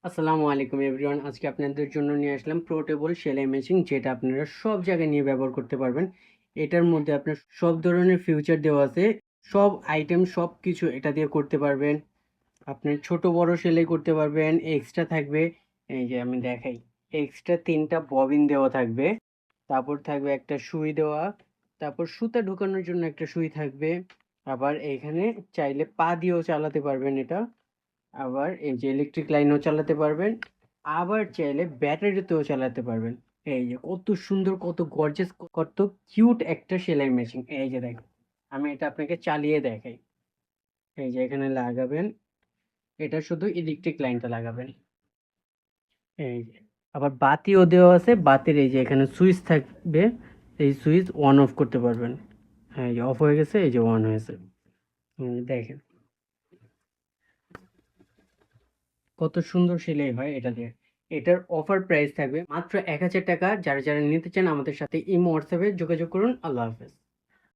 আসসালামু আলাইকুম এভরিওয়ান। আজকে আপনাদের জন্য নিয়ে আসলাম পোর্টেবল সেলাই মেশিন, যেটা আপনারা সব জায়গায় নিয়ে ব্যবহার করতে পারবেন। এটার মধ্যে আপনার সব ধরনের ফিউচার দেওয়া আছে, সব আইটেম সব কিছু এটা দিয়ে করতে পারবেন। আপনি ছোট বড় সেলাই করতে পারবেন। এক্সট্রা থাকবে, এই যে আমি দেখাই, এক্সট্রা 3টা ববিন দেওয়া থাকবে। তারপর থাকবে একটা সুই দেওয়া, তারপর সুতা ঢোকানোর জন্য একটা সুই থাকবে। আবার এখানে চাইলে পা দিয়েও চালাতে পারবেন এটা। আবার এই যে ইলেকট্রিক লাইনও চালাতে পারবেন, আবার চাইলে ব্যাটারিতেও চালাতে পারবেন। এই যে কত সুন্দর, কত গর্জিয়াস, কত কিউট একটা সেলাই মেশিন। এই যে দেখেন, আমি এটা আপনাকে চালিয়ে দেখাই। এই যে এখানে লাগাবেন, এটা শুধু ইলেকট্রিক লাইনটা লাগাবেন। এই যে আবার বাতিও দেওয়া আছে, বাতির এই যে এখানে সুইচ থাকবে, এই সুইচ অন অফ করতে পারবেন। হ্যাঁ, এই যে অফ হয়ে গেছে, এই যে অন হয়েছে। দেখেন কত সুন্দর সেলাই হয় এটা দিয়ে। এটার অফার প্রাইস থাকবে মাত্র ১,০০০ টাকা। যারা যারা নিতে চান আমাদের সাথে ইমো হোয়াটসঅ্যাপে যোগাযোগ করুন। আল্লাহ হাফেজ।